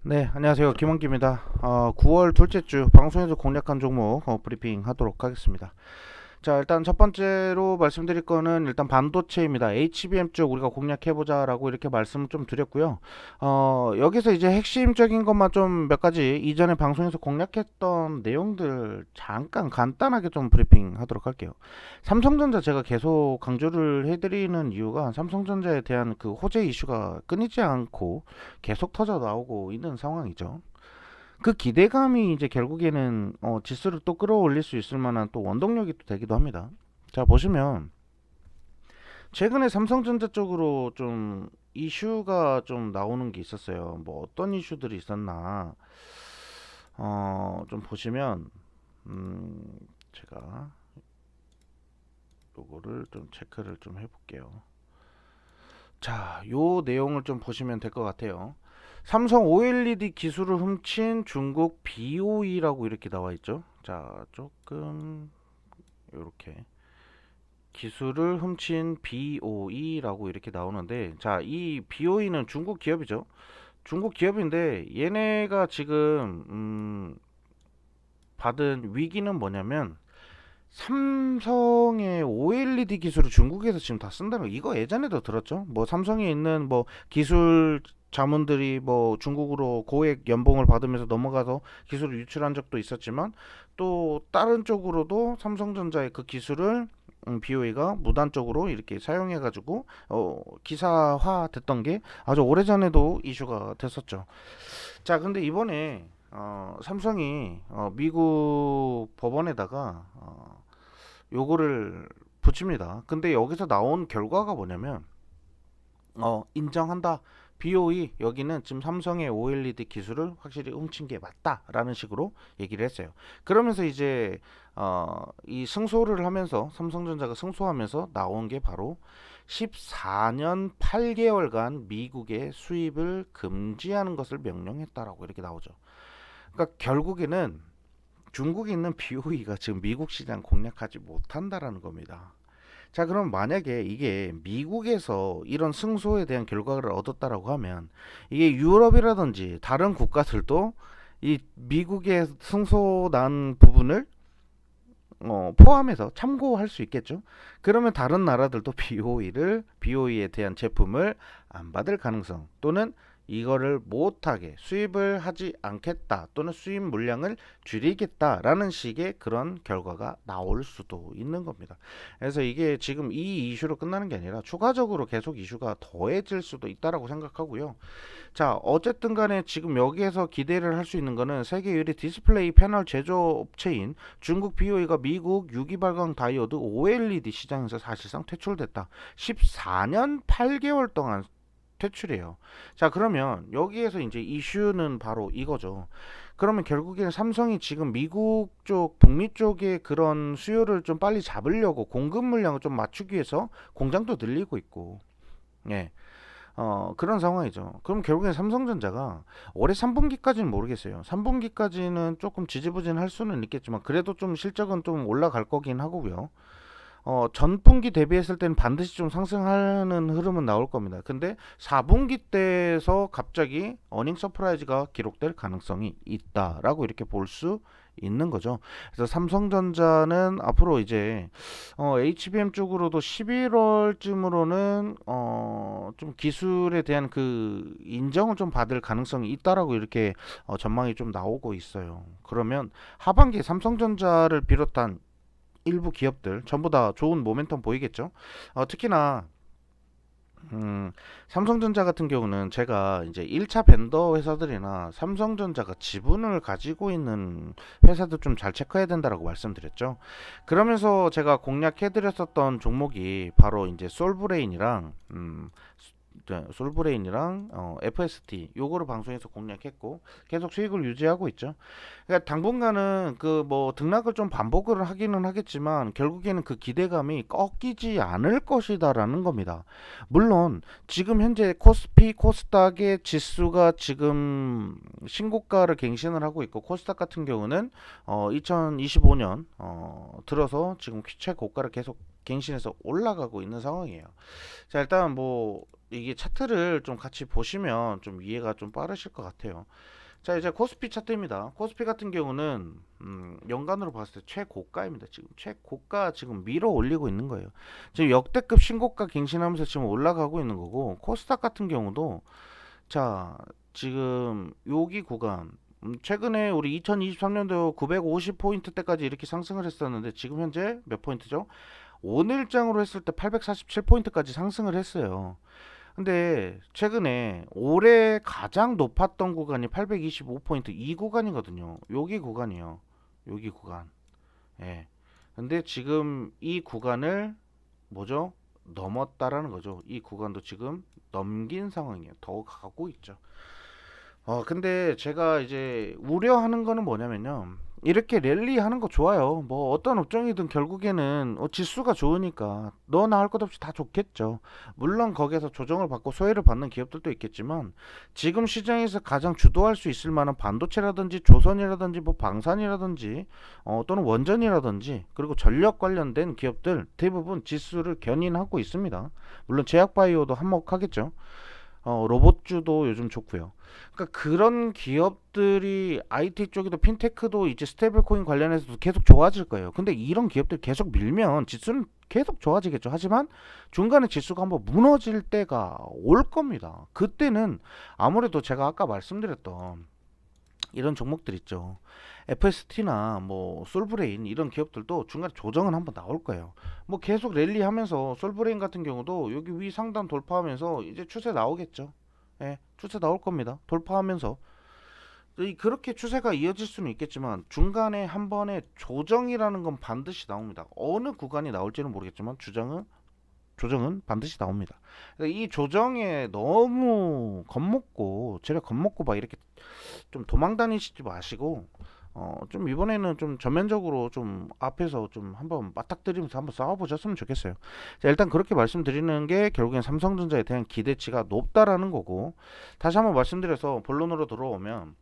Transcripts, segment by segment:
네, 안녕하세요. 김원기입니다. 9월 둘째 주 방송에서 공략한 종목 브리핑 하도록 하겠습니다. 자, 일단 첫 번째로 말씀드릴 거는 일단 반도체입니다. HBM 쪽 우리가 공략해보자라고 이렇게 말씀을 좀 드렸고요. 여기서 이제 핵심적인 것만 좀 몇 가지 이전에 방송에서 공략했던 내용들 잠깐 간단하게 좀 브리핑 하도록 할게요. 삼성전자 제가 계속 강조를 해드리는 이유가 삼성전자에 대한 그 호재 이슈가 끊이지 않고 계속 터져 나오고 있는 상황이죠. 그 기대감이 이제 결국에는 지수를 또 끌어올릴 수 있을 만한 또 원동력이 또 되기도 합니다. 자, 보시면 최근에 삼성전자 쪽으로 좀 이슈가 좀 나오는 게 있었어요. 뭐 어떤 이슈들이 있었나? 좀 보시면 제가 요거를 좀 체크를 좀 해볼게요. 자, 요 내용을 좀 보시면 될 것 같아요. 삼성 OLED 기술을 훔친 중국 BOE라고 이렇게 나와 있죠. 자, 조금 이렇게 기술을 훔친 BOE라고 이렇게 나오는데, 자, 이 BOE는 중국 기업이죠. 중국 기업인데 얘네가 지금 받은 위기는 뭐냐면 삼성의 OLED 기술을 중국에서 지금 다 쓴다는 거, 이거 예전에도 들었죠. 뭐 삼성에 있는 뭐 기술 자문들이 뭐 중국으로 고액 연봉을 받으면서 넘어가서 기술을 유출한 적도 있었지만, 또 다른 쪽으로도 삼성전자의 그 기술을 BOE가 무단적으로 이렇게 사용해가지고 기사화 됐던 게 아주 오래전에도 이슈가 됐었죠. 자, 근데 이번에 삼성이 미국 법원에다가 요거를 붙입니다. 근데 여기서 나온 결과가 뭐냐면 인정한다. BOE 여기는 지금 삼성의 OLED 기술을 확실히 훔친 게 맞다라는 식으로 얘기를 했어요. 그러면서 이제 이 승소를 하면서 삼성전자가 승소하면서 나온 게 바로 14년 8개월간 미국의 수입을 금지하는 것을 명령했다라고 이렇게 나오죠. 그러니까 결국에는 중국에 있는 BOE가 지금 미국 시장 공략하지 못한다라는 겁니다. 자, 그럼 만약에 이게 미국에서 이런 승소에 대한 결과를 얻었다라고 하면 이게 유럽이라든지 다른 국가들도 이 미국의 승소 난 부분을 포함해서 참고할 수 있겠죠. 그러면 다른 나라들도 BOE에 대한 제품을 안 받을 가능성, 또는 이거를 못하게 수입을 하지 않겠다, 또는 수입 물량을 줄이겠다라는 식의 그런 결과가 나올 수도 있는 겁니다. 그래서 이게 지금 이 이슈로 끝나는 게 아니라 추가적으로 계속 이슈가 더해질 수도 있다라고 생각하고요. 자, 어쨌든 간에 지금 여기에서 기대를 할 수 있는 거는 세계 유리 디스플레이 패널 제조업체인 중국 BOE가 미국 유기발광 다이오드 OLED 시장에서 사실상 퇴출됐다. 14년 8개월 동안 퇴출이에요. 자, 그러면 여기에서 이제 이슈는 바로 이거죠. 그러면 결국에는 삼성이 지금 미국 쪽, 북미 쪽의 그런 수요를 좀 빨리 잡으려고 공급 물량을 좀 맞추기 위해서 공장도 늘리고 있고, 예. 그런 상황이죠. 그럼 결국엔 삼성전자가 올해 3분기까지는 모르겠어요. 3분기까지는 조금 지지부진할 수는 있겠지만 그래도 좀 실적은 좀 올라갈 거긴 하고요. 전분기 대비했을 때는 반드시 좀 상승하는 흐름은 나올 겁니다. 근데 4분기 때에서 갑자기 어닝 서프라이즈가 기록될 가능성이 있다라고 이렇게 볼 수 있는 거죠. 그래서 삼성전자는 앞으로 이제 HBM 쪽으로도 11월쯤으로는 좀 기술에 대한 그 인정을 좀 받을 가능성이 있다라고 이렇게 전망이 좀 나오고 있어요. 그러면 하반기에 삼성전자를 비롯한 일부 기업들 전부 다 좋은 모멘텀 보이겠죠. 특히나 삼성전자 같은 경우는 제가 이제 1차 벤더 회사들이나 삼성전자가 지분을 가지고 있는 회사도 좀 잘 체크해야 된다라고 말씀드렸죠. 그러면서 제가 공략해드렸었던 종목이 바로 이제 솔브레인이랑 FST 요거를 방송에서 공략했고 계속 수익을 유지하고 있죠. 그러니까 당분간은 그 뭐 등락을 좀 반복을 하기는 하겠지만 결국에는 그 기대감이 꺾이지 않을 것이다라는 겁니다. 물론 지금 현재 코스피 코스닥의 지수가 지금 신고가를 갱신을 하고 있고, 코스닥 같은 경우는 2025년 들어서 지금 최고가를 계속 갱신해서 올라가고 있는 상황이에요. 자, 일단 뭐 이게 차트를 좀 같이 보시면 좀 이해가 좀 빠르실 것 같아요. 자, 이제 코스피 차트입니다. 코스피 같은 경우는 연간으로 봤을 때 최고가입니다. 지금 최고가 지금 밀어 올리고 있는 거예요. 지금 역대급 신고가 갱신하면서 지금 올라가고 있는 거고, 코스닥 같은 경우도 자, 지금 여기 구간 최근에 우리 2023년도 950포인트 때까지 이렇게 상승을 했었는데 지금 현재 몇 포인트죠? 오늘장으로 했을 때 847포인트까지 상승을 했어요. 근데 최근에 올해 가장 높았던 구간이 825포인트 이 구간이거든요. 여기 구간이요. 여기 구간. 예. 근데 지금 이 구간을 뭐죠? 넘었다라는 거죠. 이 구간도 지금 넘긴 상황이에요. 더 가고 있죠. 근데 제가 이제 우려하는 거는 뭐냐면요. 이렇게 랠리하는 거 좋아요. 뭐 어떤 업종이든 결국에는 지수가 좋으니까 너나 할 것 없이 다 좋겠죠. 물론 거기에서 조정을 받고 소외를 받는 기업들도 있겠지만 지금 시장에서 가장 주도할 수 있을 만한 반도체라든지 조선이라든지 뭐 방산이라든지 또는 원전이라든지 그리고 전력 관련된 기업들 대부분 지수를 견인하고 있습니다. 물론 제약바이오도 한몫하겠죠. 로봇주도 요즘 좋고요. 그러니까 그런 기업들이 IT 쪽에도 핀테크도 이제 스테이블 코인 관련해서도 계속 좋아질 거예요. 근데 이런 기업들 계속 밀면 지수는 계속 좋아지겠죠. 하지만 중간에 지수가 한번 무너질 때가 올 겁니다. 그때는 아무래도 제가 아까 말씀드렸던 이런 종목들 있죠. FST나 뭐 솔브레인 이런 기업들도 중간에 조정은 한번 나올 거예요. 뭐 계속 랠리하면서 솔브레인 같은 경우도 여기 위 상단 돌파하면서 이제 추세 나오겠죠. 예, 추세 나올 겁니다. 돌파하면서 그렇게 추세가 이어질 수는 있겠지만 중간에 한 번에 조정이라는 건 반드시 나옵니다. 어느 구간이 나올지는 모르겠지만 조정은 반드시 나옵니다. 이 조정에 너무 겁먹고 제가 겁먹고 막 이렇게 좀 도망 다니시지 마시고 좀 이번에는 좀 전면적으로 좀 앞에서 좀 한번 맞닥뜨리면서 한번 싸워보셨으면 좋겠어요. 자, 일단 그렇게 말씀드리는 게 결국엔 삼성전자에 대한 기대치가 높다라는 거고 다시 한번 말씀드려서 본론으로 들어오면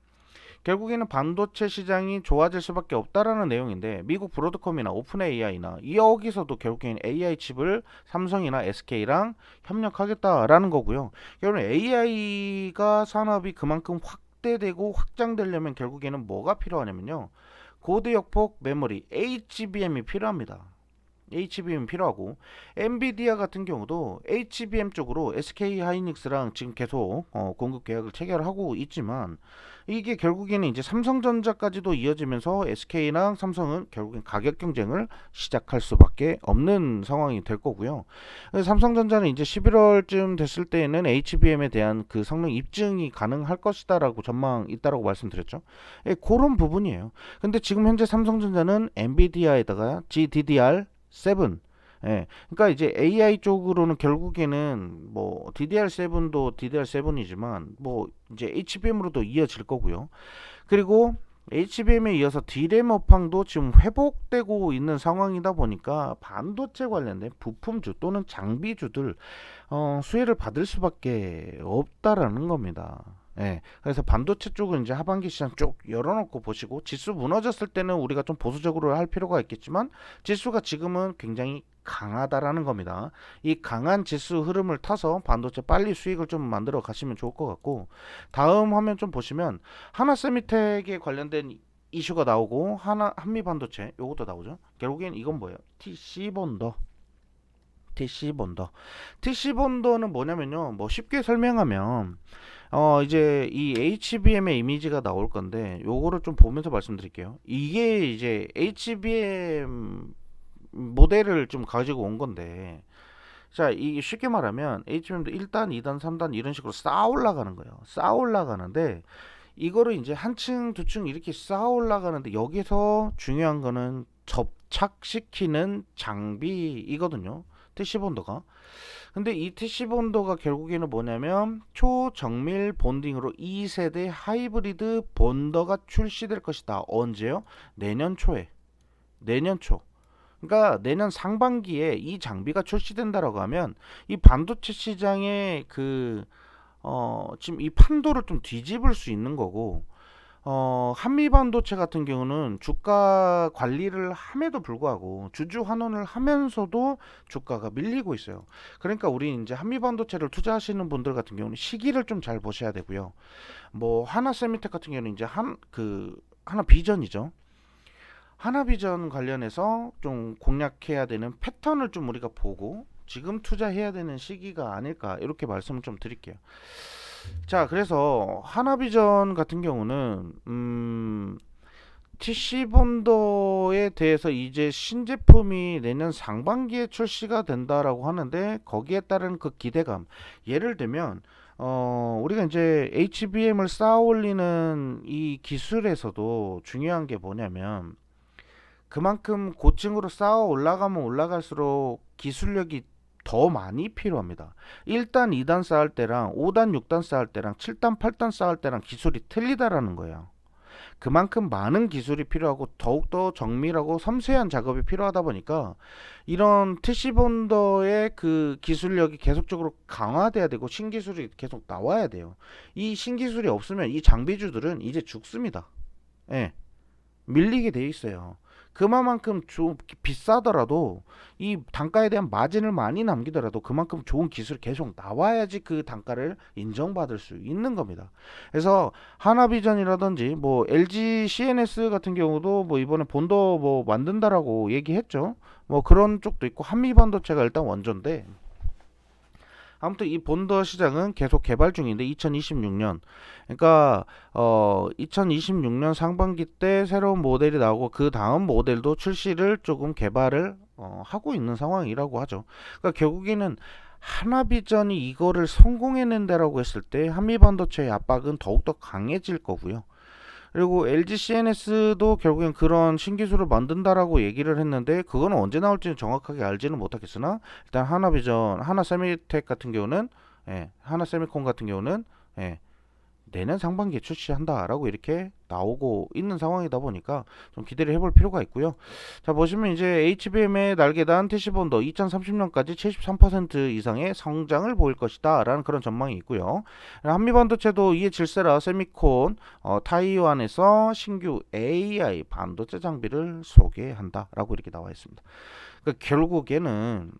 결국에는 반도체 시장이 좋아질 수밖에 없다라는 내용인데 미국 브로드컴이나 오픈 AI나 여기서도 결국엔 AI 칩을 삼성이나 SK랑 협력하겠다라는 거고요. 결국엔 AI가 산업이 그만큼 확대되고 확장되려면 결국에는 뭐가 필요하냐면요. 고대역폭 메모리 HBM이 필요합니다. HBM 필요하고 엔비디아 같은 경우도 HBM 쪽으로 SK 하이닉스랑 지금 계속 공급 계약을 체결하고 있지만 이게 결국에는 이제 삼성전자까지도 이어지면서 SK랑 삼성은 결국엔 가격 경쟁을 시작할 수밖에 없는 상황이 될 거고요. 삼성전자는 이제 11월쯤 됐을 때에는 HBM에 대한 그 성능 입증이 가능할 것이다라고 전망 있다라고 말씀드렸죠. 예, 그런 부분이에요. 근데 지금 현재 삼성전자는 엔비디아에다가 GDDR 7. 예. 그러니까 이제 AI 쪽으로는 결국에는 뭐 DDR7도 DDR7이지만 뭐 이제 HBM으로도 이어질 거고요. 그리고 HBM에 이어서 D램 업황도 지금 회복되고 있는 상황이다 보니까 반도체 관련된 부품주 또는 장비주들 수혜를 받을 수밖에 없다라는 겁니다. 예, 그래서 반도체 쪽은 이제 하반기 시장 쭉 열어놓고 보시고 지수 무너졌을 때는 우리가 좀 보수적으로 할 필요가 있겠지만 지수가 지금은 굉장히 강하다라는 겁니다. 이 강한 지수 흐름을 타서 반도체 빨리 수익을 좀 만들어 가시면 좋을 것 같고 다음 화면 좀 보시면 하나세미텍에 관련된 이슈가 나오고 하나 한미 반도체 요것도 나오죠. 결국엔 이건 뭐예요? TC본더. TC본더. TC본더는 뭐냐면요. 뭐 쉽게 설명하면 이제 이 HBM의 이미지가 나올 건데 요거를 좀 보면서 말씀드릴게요. 이게 이제 HBM 모델을 좀 가지고 온 건데 자, 이게 쉽게 말하면 HBM도 1단, 2단, 3단 이런 식으로 쌓아 올라가는 거예요. 쌓아 올라가는데 이거를 이제 한 층, 두 층 이렇게 쌓아 올라가는데 여기서 중요한 거는 접착시키는 장비이거든요. TC본더가. 근데 이 TC본더가 결국에는 뭐냐면 초정밀 본딩으로 2세대 하이브리드 본더가 출시될 것이다. 언제요? 내년 초에. 내년 초. 그러니까 내년 상반기에 이 장비가 출시된다라고 하면 이 반도체 시장의 그 지금 이 판도를 좀 뒤집을 수 있는 거고 한미반도체 같은 경우는 주가 관리를 함에도 불구하고 주주 환원을 하면서도 주가가 밀리고 있어요. 그러니까 우리 이제 한미반도체를 투자하시는 분들 같은 경우는 시기를 좀 잘 보셔야 되고요. 뭐 하나세미텍 같은 경우는 이제 하나비전이죠. 하나비전 관련해서 좀 공략해야 되는 패턴을 좀 우리가 보고 지금 투자해야 되는 시기가 아닐까 이렇게 말씀을 좀 드릴게요. 자, 그래서 하나비전 같은 경우는 TC본도에 대해서 이제 신제품이 내년 상반기에 출시가 된다라고 하는데 거기에 따른 그 기대감, 예를 들면 우리가 이제 HBM을 쌓아 올리는 이 기술에서도 중요한 게 뭐냐면 그만큼 고층으로 쌓아 올라가면 올라갈수록 기술력이 더 많이 필요합니다. 1단, 2단 쌓을 때랑 5단, 6단 쌓을 때랑 7단, 8단 쌓을 때랑 기술이 틀리다라는 거예요. 그만큼 많은 기술이 필요하고 더욱더 정밀하고 섬세한 작업이 필요하다 보니까 이런 TC본더의 그 기술력이 계속적으로 강화돼야 되고 신기술이 계속 나와야 돼요. 이 신기술이 없으면 이 장비주들은 이제 죽습니다. 예. 밀리게 돼 있어요. 그만큼 좀 비싸더라도 이 단가에 대한 마진을 많이 남기더라도 그만큼 좋은 기술이 계속 나와야지 그 단가를 인정받을 수 있는 겁니다. 그래서 하나비전이라든지 뭐 LG CNS 같은 경우도 뭐 이번에 본더 뭐 만든다라고 얘기했죠. 뭐 그런 쪽도 있고 한미반도체가 일단 원조인데 아무튼 이 본더 시장은 계속 개발 중인데 2026년 그러니까 2026년 상반기 때 새로운 모델이 나오고 그 다음 모델도 출시를 조금 개발을 하고 있는 상황이라고 하죠. 그러니까 결국에는 하나비전이 이거를 성공해낸다라고 했을 때 한미반도체의 압박은 더욱더 강해질 거고요. 그리고 LG CNS도 결국엔 그런 신기술을 만든다라고 얘기를 했는데 그거는 언제 나올지는 정확하게 알지는 못하겠으나 일단 하나비전, 하나세미텍 같은 경우는 하나세미콘 같은 경우는 예, 내년 상반기에 출시한다라고 이렇게 나오고 있는 상황이다 보니까 좀 기대를 해볼 필요가 있고요. 자, 보시면 이제 HBM의 날개단 TC본도 2030년까지 73% 이상의 성장을 보일 것이다 라는 그런 전망이 있고요. 한미반도체도 이에 질세라 세미콘 타이완에서 신규 AI 반도체 장비를 소개한다라고 이렇게 나와 있습니다. 그러니까 결국에는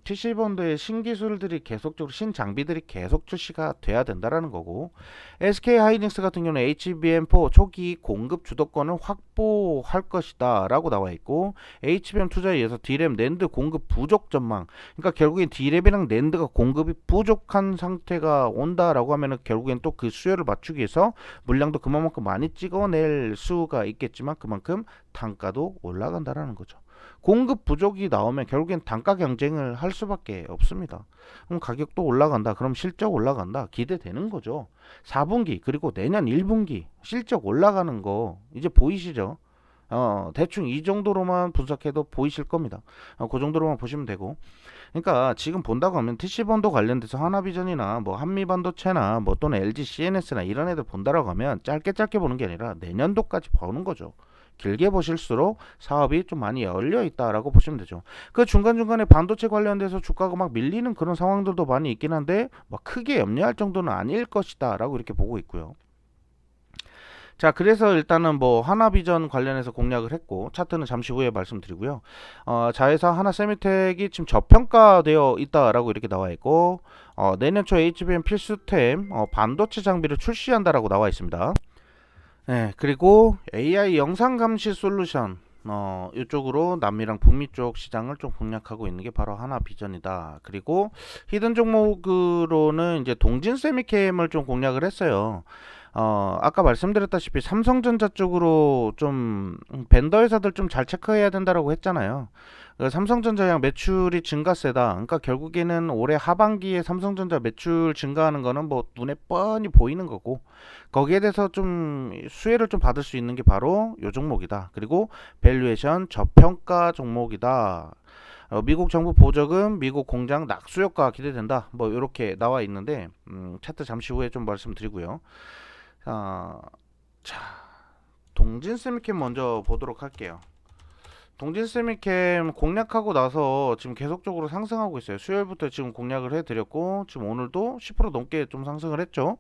TC본드의 신기술들이 계속적으로 신장비들이 계속 출시가 돼야 된다라는 거고 SK하이닉스 같은 경우는 HBM4 초기 공급 주도권을 확보할 것이다 라고 나와 있고 HBM 투자에 의해서 D램 낸드 공급 부족 전망, 그러니까 결국엔 D램이랑 낸드가 공급이 부족한 상태가 온다라고 하면은 결국엔 또 그 수요를 맞추기 위해서 물량도 그만큼 많이 찍어낼 수가 있겠지만 그만큼 단가도 올라간다라는 거죠. 공급 부족이 나오면 결국엔 단가 경쟁을 할 수밖에 없습니다. 그럼 가격도 올라간다. 그럼 실적 올라간다. 기대되는 거죠. 4분기 그리고 내년 1분기 실적 올라가는 거 이제 보이시죠? 대충 이 정도로만 분석해도 보이실 겁니다. 그 정도로만 보시면 되고. 그러니까 지금 본다고 하면 TC본도 관련돼서 하나비전이나 뭐 한미반도체나 뭐 또는 LG CNS나 이런 애들 본다라고 하면 짧게 보는 게 아니라 내년도까지 보는 거죠. 길게 보실수록 사업이 좀 많이 열려 있다라고 보시면 되죠. 그 중간중간에 반도체 관련돼서 주가가 막 밀리는 그런 상황들도 많이 있긴 한데 막 크게 염려할 정도는 아닐 것이다라고 이렇게 보고 있고요. 자, 그래서 일단은 뭐 하나비전 관련해서 공략을 했고 차트는 잠시 후에 말씀드리고요. 자회사 하나세미텍이 지금 저평가되어 있다라고 이렇게 나와 있고 내년 초 HBM 필수템 반도체 장비를 출시한다라고 나와 있습니다. 네, 그리고 AI 영상 감시 솔루션 이쪽으로 남미랑 북미 쪽 시장을 좀 공략하고 있는 게 바로 하나비전이다. 그리고 히든 종목으로는 이제 동진 세미캠을 좀 공략을 했어요. 아까 말씀드렸다시피 삼성전자 쪽으로 좀 벤더 회사들 좀 잘 체크해야 된다라고 했잖아요. 삼성전자랑 매출이 증가세다. 그러니까 결국에는 올해 하반기에 삼성전자 매출 증가하는 거는 뭐 눈에 뻔히 보이는 거고 거기에 대해서 좀 수혜를 좀 받을 수 있는 게 바로 요 종목이다. 그리고 밸류에이션 저평가 종목이다. 미국 정부 보조금, 미국 공장 낙수 효과 기대된다. 뭐 이렇게 나와 있는데 차트 잠시 후에 좀 말씀드리고요. 자, 동진 세미캠 먼저 보도록 할게요. 동진 세미캠 공략하고 나서 지금 계속적으로 상승하고 있어요. 수요일부터 지금 공략을 해드렸고 지금 오늘도 10% 넘게 좀 상승을 했죠.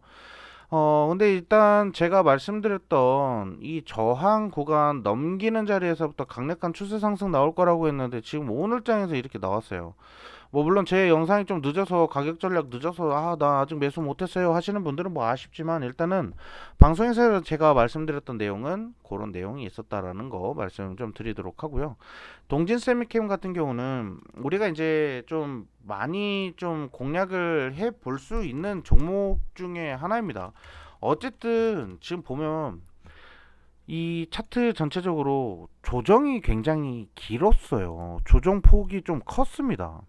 근데 일단 제가 말씀드렸던 이 저항 구간 넘기는 자리에서부터 강력한 추세 상승 나올 거라고 했는데 지금 오늘장에서 이렇게 나왔어요. 뭐 물론 제 영상이 좀 늦어서 가격 전략 늦어서 나 아직 매수 못했어요 하시는 분들은 뭐 아쉽지만 일단은 방송에서 제가 말씀드렸던 내용은 그런 내용이 있었다라는 거 말씀 좀 드리도록 하고요. 동진 세미캠 같은 경우는 우리가 이제 좀 많이 좀 공략을 해 볼 수 있는 종목 중에 하나입니다. 어쨌든 지금 보면 이 차트 전체적으로 조정이 굉장히 길었어요. 조정 폭이 좀 컸습니다.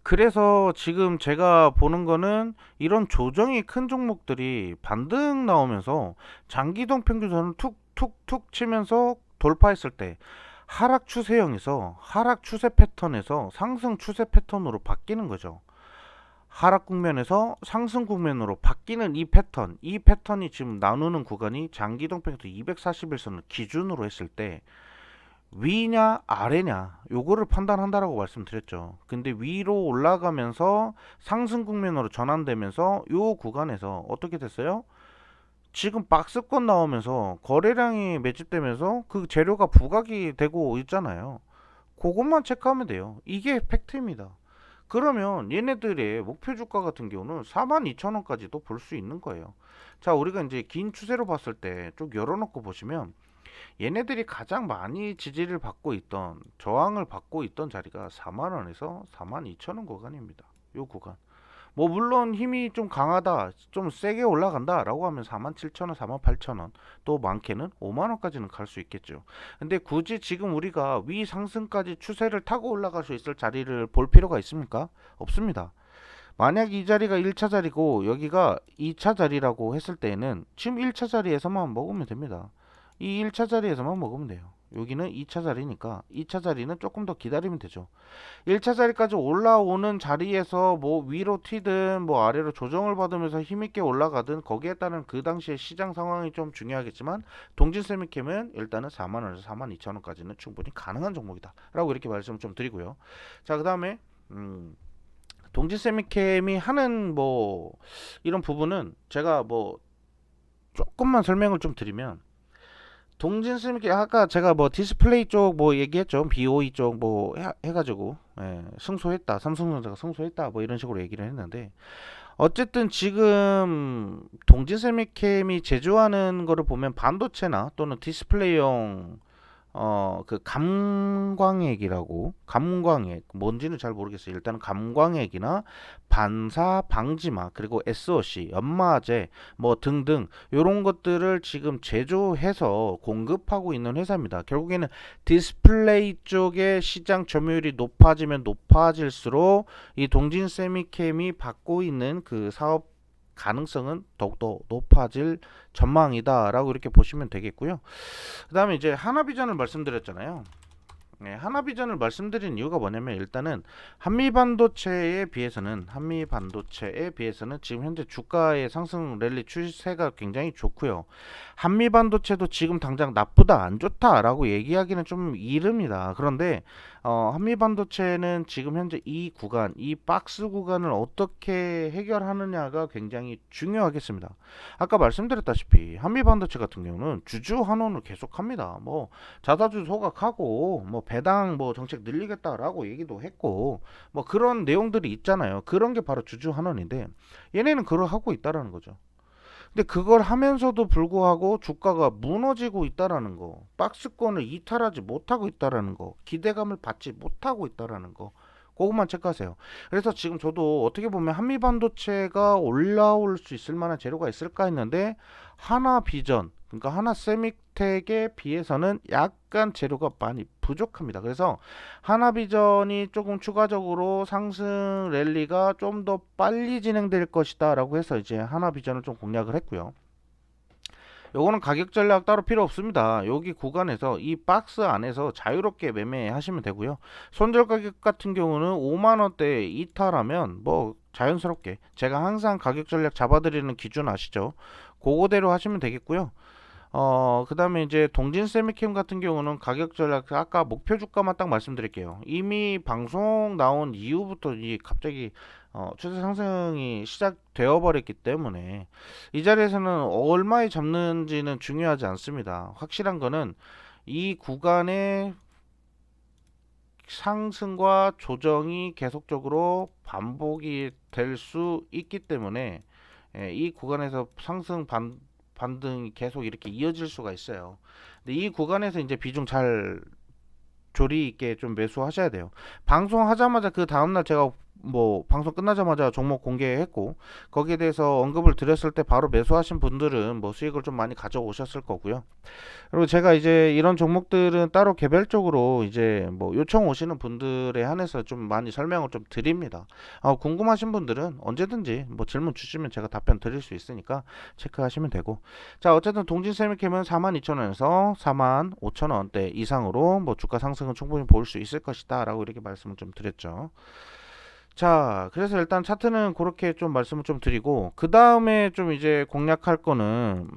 그래서 지금 제가 보는 거는 이런 조정이 큰 종목들이 반등 나오면서 장기동 평균선을 툭툭툭 치면서 돌파했을 때 하락 추세형에서 하락 추세 패턴에서 상승 추세 패턴으로 바뀌는 거죠. 하락 국면에서 상승 국면으로 바뀌는 이 패턴이 지금 나누는 구간이 장기동 평균선 241선을 기준으로 했을 때 위냐 아래냐 요거를 판단한다라고 말씀드렸죠. 근데 위로 올라가면서 상승 국면으로 전환되면서 요 구간에서 어떻게 됐어요? 지금 박스권 나오면서 거래량이 매집되면서 그 재료가 부각이 되고 있잖아요. 그것만 체크하면 돼요. 이게 팩트입니다. 그러면 얘네들의 목표 주가 같은 경우는 42,000원까지도 볼 수 있는 거예요. 자, 우리가 이제 긴 추세로 봤을 때 쭉 열어놓고 보시면 얘네들이 가장 많이 지지를 받고 있던 저항을 받고 있던 자리가 4만원에서 42,000원 구간입니다. 요 구간. 뭐 물론 힘이 좀 강하다, 좀 세게 올라간다 라고 하면 47,000원, 48,000원, 또 많게는 5만원까지는 갈 수 있겠죠. 근데 굳이 지금 우리가 위 상승까지 추세를 타고 올라갈 수 있을 자리를 볼 필요가 있습니까? 없습니다. 만약 이 자리가 1차 자리고 여기가 2차 자리라고 했을 때에는 지금 1차 자리에서만 먹으면 됩니다. 이 1차 자리에서만 먹으면 돼요. 여기는 2차 자리니까 2차 자리는 조금 더 기다리면 되죠. 1차 자리까지 올라오는 자리에서 뭐 위로 튀든 뭐 아래로 조정을 받으면서 힘있게 올라가든 거기에 따른 그 당시의 시장 상황이 좀 중요하겠지만 동진 세미캠은 일단은 4만원에서 42,000원까지는 충분히 가능한 종목이다 라고 이렇게 말씀을 좀 드리고요. 자, 그 다음에 동진 세미캠이 하는 뭐 이런 부분은 제가 뭐 조금만 설명을 좀 드리면 동진 쌤께 아까 제가 뭐 디스플레이 쪽 뭐 얘기했죠. BOE 쪽 뭐 해가지고 승소했다. 삼성전자가 승소했다. 뭐 이런 식으로 얘기를 했는데 어쨌든 지금 동진 세미캠이 제조하는 거를 보면 반도체나 또는 디스플레이용 그 감광액이라고 감광액 뭔지는 잘 모르겠어요. 일단은 감광액이나 반사 방지막 그리고 SOC 연마제 뭐 등등 요런 것들을 지금 제조해서 공급하고 있는 회사입니다. 결국에는 디스플레이 쪽의 시장 점유율이 높아지면 높아질수록 이 동진 세미캠이 받고 있는 그 사업 가능성은 더욱더 높아질 전망이다라고 이렇게 보시면 되겠고요. 그 다음에 이제 하나비전을 말씀드렸잖아요. 네, 하나비전을 말씀드린 이유가 뭐냐면 일단은 한미반도체에 비해서는 지금 현재 주가의 상승 랠리 추세가 굉장히 좋고요. 한미반도체도 지금 당장 나쁘다 안 좋다라고 얘기하기는 좀 이릅니다. 그런데 한미반도체는 지금 현재 이 구간, 이 박스 구간을 어떻게 해결하느냐가 굉장히 중요하겠습니다. 아까 말씀드렸다시피 한미반도체 같은 경우는 주주 환원을 계속합니다. 뭐 자사주 소각하고 뭐 배당 뭐 정책 늘리겠다라고 얘기도 했고 뭐 그런 내용들이 있잖아요. 그런 게 바로 주주 환원인데 얘네는 그걸 하고 있다라는 거죠. 근데 그걸 하면서도 불구하고 주가가 무너지고 있다라는 거, 박스권을 이탈하지 못하고 있다라는 거, 기대감을 받지 못하고 있다라는 거, 그것만 체크하세요. 그래서 지금 저도 어떻게 보면 한미반도체가 올라올 수 있을 만한 재료가 있을까 했는데 하나비전, 그러니까 하나세미텍에 비해서는 약간 재료가 많이 부족합니다. 그래서 하나비전이 조금 추가적으로 상승 랠리가 좀 더 빨리 진행될 것이다 라고 해서 이제 하나비전을 좀 공략을 했고요. 요거는 가격 전략 따로 필요 없습니다. 여기 구간에서 이 박스 안에서 자유롭게 매매하시면 되고요. 손절 가격 같은 경우는 5만원대 이탈하면 뭐 자연스럽게 제가 항상 가격 전략 잡아드리는 기준 아시죠? 그거대로 하시면 되겠고요. 그 다음에 이제 동진 세미캠 같은 경우는 가격 전략 아까 목표 주가만 딱 말씀드릴게요. 이미 방송 나온 이후부터 이 갑자기 추세 상승이 시작되어 버렸기 때문에 이 자리에서는 얼마에 잡는지는 중요하지 않습니다. 확실한 거는 이 구간의 상승과 조정이 계속적으로 반복이 될 수 있기 때문에 이 구간에서 상승 반등이 계속 이렇게 이어질 수가 있어요. 근데 이 구간에서 이제 비중 잘 조리 있게 좀 매수하셔야 돼요. 방송하자마자 그 다음날 제가 뭐 방송 끝나자마자 종목 공개했고 거기에 대해서 언급을 드렸을 때 바로 매수하신 분들은 뭐 수익을 좀 많이 가져오셨을 거고요. 그리고 제가 이제 이런 종목들은 따로 개별적으로 이제 뭐 요청 오시는 분들에 한해서 좀 많이 설명을 좀 드립니다. 궁금하신 분들은 언제든지 뭐 질문 주시면 제가 답변 드릴 수 있으니까 체크하시면 되고. 자, 어쨌든 동진세미캠은 42,000원에서 45,000원대 이상으로 뭐 주가 상승은 충분히 볼 수 있을 것이다 라고 이렇게 말씀을 좀 드렸죠. 자, 그래서 일단 차트는 그렇게 좀 말씀을 좀 드리고, 그 다음에 좀 이제 공략할 거는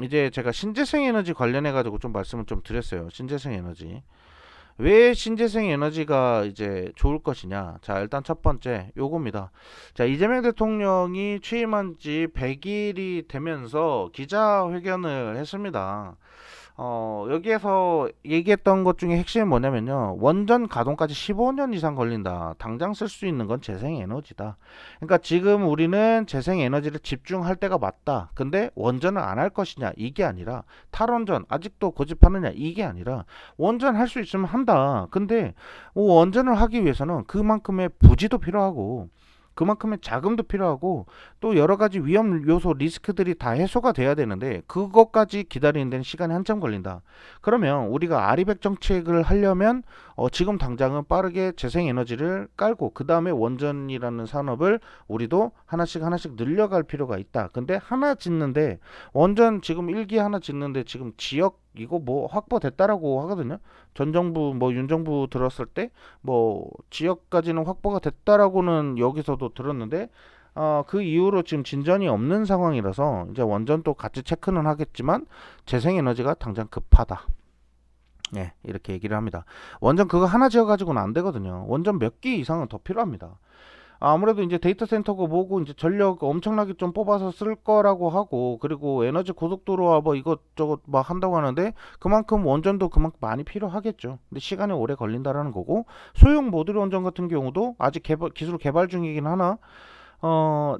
이제 제가 신재생 에너지 관련해 가지고 좀 말씀을 좀 드렸어요. 신재생 에너지. 왜 신재생 에너지가 이제 좋을 것이냐? 자, 일단 첫 번째 요겁니다. 자, 이재명 대통령이 취임한 지 100일이 되면서 기자회견을 했습니다. 여기에서 얘기했던 것 중에 핵심이 뭐냐면요. 원전 가동까지 15년 이상 걸린다. 당장 쓸 수 있는 건 재생에너지다. 그러니까 지금 우리는 재생에너지를 집중할 때가 맞다. 근데 원전을 안 할 것이냐? 이게 아니라 탈원전 아직도 고집하느냐? 이게 아니라 원전 할 수 있으면 한다. 근데 원전을 하기 위해서는 그만큼의 부지도 필요하고 그만큼의 자금도 필요하고 또 여러 가지 위험 요소 리스크들이 다 해소가 돼야 되는데 그것까지 기다리는 데는 시간이 한참 걸린다. 그러면 우리가 아리백 정책을 하려면 지금 당장은 빠르게 재생에너지를 깔고 그 다음에 원전이라는 산업을 우리도 하나씩 하나씩 늘려갈 필요가 있다. 근데 하나 짓는데 원전 지금 1기 하나 짓는데 지금 지역 이거 뭐 확보됐다라고 하거든요. 전 정부 뭐 윤 정부 들었을 때 뭐 지역까지는 확보가 됐다라고는 여기서도 들었는데 그 이후로 지금 진전이 없는 상황이라서 이제 원전도 같이 체크는 하겠지만 재생에너지가 당장 급하다. 예, 이렇게 얘기를 합니다. 원전 그거 하나 지어가지고는 안 되거든요. 원전 몇 기 이상은 더 필요합니다. 아무래도 이제 데이터 센터고 뭐고 이제 전력 엄청나게 좀 뽑아서 쓸 거라고 하고 그리고 에너지 고속도로와 뭐 이것저것 막 한다고 하는데 그만큼 원전도 그만큼 많이 필요하겠죠. 근데 시간이 오래 걸린다라는 거고 소형 모듈 원전 같은 경우도 아직 기술 개발 중이긴 하나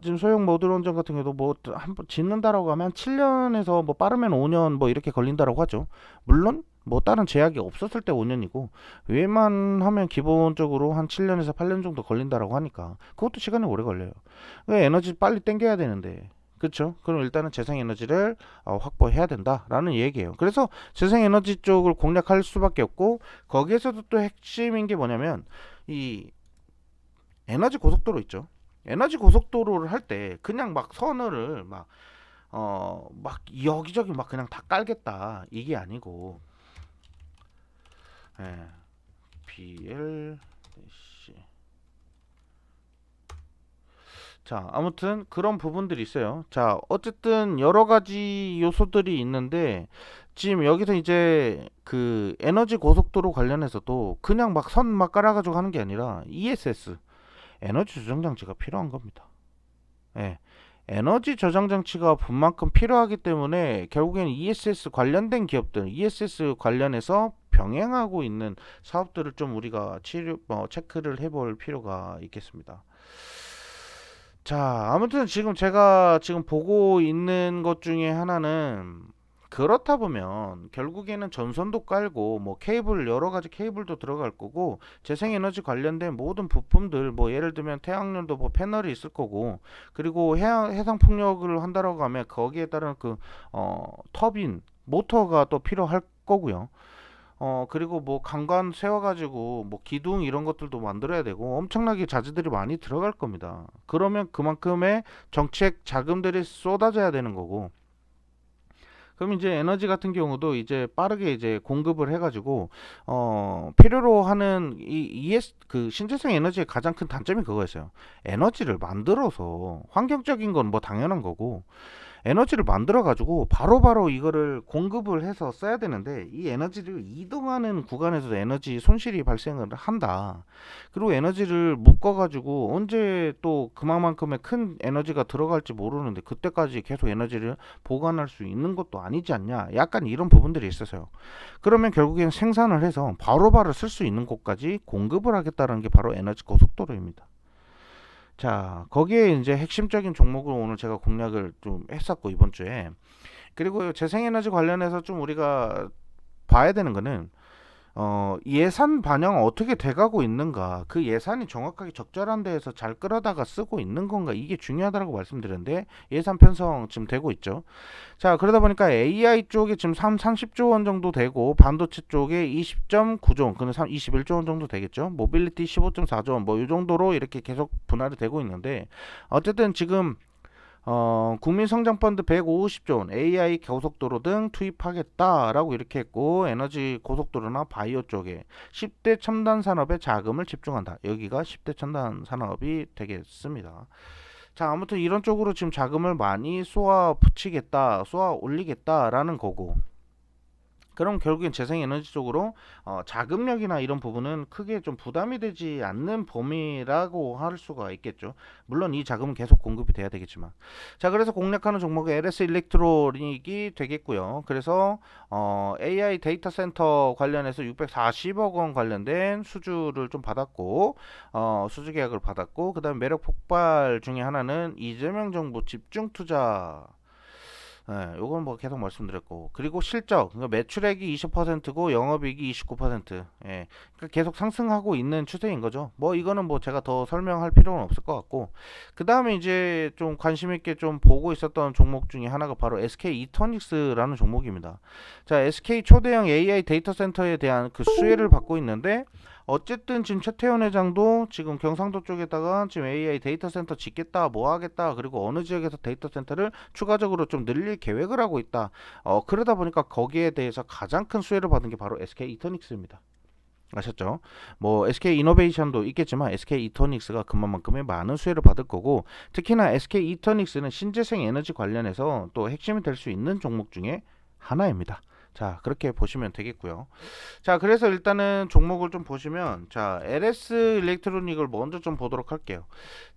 지금 소형 모듈 원전 같은 경우도 뭐 한번 짓는다라고 하면 7년에서 뭐 빠르면 5년 뭐 이렇게 걸린다라고 하죠. 물론 뭐 다른 제약이 없었을 때 5년이고 웬만하면 기본적으로 한 7년에서 8년 정도 걸린다라고 하니까 그것도 시간이 오래 걸려요. 에너지 빨리 땡겨야 되는데 그렇죠? 그럼 일단은 재생에너지를 확보해야 된다라는 얘기예요. 그래서 재생에너지 쪽을 공략할 수밖에 없고 거기에서도 또 핵심인 게 뭐냐면 이 에너지 고속도로 있죠. 에너지 고속도로를 할 때 그냥 막 선을 막 여기저기 막 그냥 다 깔겠다 이게 아니고 예, BL C 자 아무튼 그런 부분들이 있어요. 자 어쨌든 여러 가지 요소들이 있는데 지금 여기서 이제 그 에너지 고속도로 관련해서도 그냥 막 선 막 깔아가지고 하는 게 아니라 ESS 에너지 조정 장치가 필요한 겁니다. 예. 에너지 저장 장치가 분만큼 필요하기 때문에 결국에는 ESS 관련된 기업들, ESS 관련해서 병행하고 있는 사업들을 좀 우리가 체크를 해볼 필요가 있겠습니다. 자, 아무튼 지금 제가 지금 보고 있는 것 중에 하나는 그렇다 보면 결국에는 전선도 깔고 뭐 케이블 여러 가지 케이블도 들어갈 거고 재생에너지 관련된 모든 부품들 뭐 예를 들면 태양열도 뭐 패널이 있을 거고 그리고 해상 풍력을 한다라고 하면 거기에 따른 그 터빈 모터가 또 필요할 거고요. 그리고 뭐 강관 세워가지고 뭐 기둥 이런 것들도 만들어야 되고 엄청나게 자재들이 많이 들어갈 겁니다. 그러면 그만큼의 정책 자금들이 쏟아져야 되는 거고 그럼 이제 에너지 같은 경우도 이제 빠르게 이제 공급을 해가지고 필요로 하는 이 ES 그 신재생 에너지의 가장 큰 단점이 그거였어요. 에너지를 만들어서 환경적인 건 뭐 당연한 거고 에너지를 만들어 가지고 바로바로 이거를 공급을 해서 써야 되는데, 이 에너지를 이동하는 구간에서도 에너지 손실이 발생을 한다. 그리고 에너지를 묶어 가지고 언제 또 그만큼의 큰 에너지가 들어갈지 모르는데 그때까지 계속 에너지를 보관할 수 있는 것도 아니지 않냐, 약간 이런 부분들이 있어서요. 그러면 결국엔 생산을 해서 바로바로 쓸 수 있는 곳까지 공급을 하겠다는 게 바로 에너지 고속도로입니다. 자, 거기에 이제 핵심적인 종목을 오늘 제가 공략을 좀 했었고, 이번 주에. 그리고 재생에너지 관련해서 좀 우리가 봐야 되는 거는, 예산 반영 어떻게 돼가고 있는가, 그 예산이 정확하게 적절한 데에서 잘 끌어다가 쓰고 있는 건가, 이게 중요하다고 말씀드렸는데, 예산 편성 지금 되고 있죠. 자, 그러다 보니까 AI 쪽에 지금 30조 원 정도 되고, 반도체 쪽에 20.9조 원, 그는 21조 원 정도 되겠죠. 모빌리티 15.4조 원, 뭐 이 정도로 이렇게 계속 분할이 되고 있는데, 어쨌든 지금 국민성장펀드 150조 원, AI 고속도로 등 투입하겠다라고 이렇게 했고, 에너지 고속도로나 바이오 쪽에 10대 첨단 산업에 자금을 집중한다. 여기가 10대 첨단 산업이 되겠습니다. 자, 아무튼 이런 쪽으로 지금 자금을 많이 쏘아 붙이겠다, 쏘아 올리겠다라는 거고, 그럼 결국엔 재생에너지 쪽으로 자금력이나 이런 부분은 크게 좀 부담이 되지 않는 범위라고 할 수가 있겠죠. 물론 이 자금은 계속 공급이 돼야 되겠지만. 자, 그래서 공략하는 종목은 LS 일렉트로닉이 되겠고요. 그래서 AI 데이터 센터 관련해서 640억 원 관련된 수주를 좀 받았고, 수주 계약을 받았고, 그다음 매력 폭발 중에 하나는 이재명 정부 집중 투자. 예, 요건 뭐 계속 말씀드렸고, 그리고 실적, 그러니까 매출액이 20%고 영업이익이 29%. 예, 그러니까 계속 상승하고 있는 추세인 거죠. 뭐 이거는 뭐 제가 더 설명할 필요는 없을 것 같고, 그 다음에 이제 좀 관심 있게 좀 보고 있었던 종목 중에 하나가 바로 SK 이터닉스라는 종목입니다. 자, SK 초대형 AI 데이터 센터에 대한 그 수혜를 받고 있는데, 어쨌든 지금 최태원 회장도 지금 경상도 쪽에다가 지금 AI 데이터 센터 짓겠다, 뭐 하겠다, 그리고 어느 지역에서 데이터 센터를 추가적으로 좀 늘릴 계획을 하고 있다. 그러다 보니까 거기에 대해서 가장 큰 수혜를 받은 게 바로 SK 이터닉스입니다. 아셨죠? 뭐 SK 이노베이션도 있겠지만 SK 이터닉스가 그만큼의 많은 수혜를 받을 거고, 특히나 SK 이터닉스는 신재생 에너지 관련해서 또 핵심이 될 수 있는 종목 중에 하나입니다. 자, 그렇게 보시면 되겠고요. 자, 그래서 일단은 종목을 좀 보시면, 자, LS 일렉트로닉을 먼저 좀 보도록 할게요.